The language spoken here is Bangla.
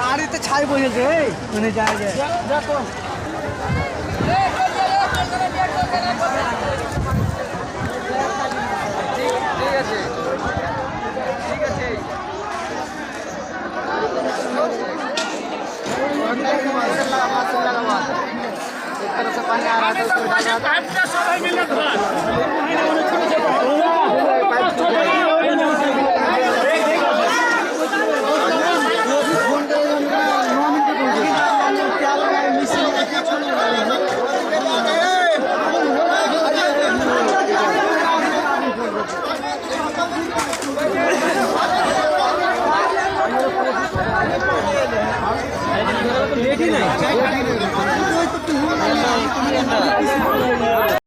গাড়িতে ছাই বসেছে মানে যায় যায় দেখো ঠিক আছে ঠিক আছে एक तरह से पानी आ रहा था उसको सबाई मिले लेट ही नहीं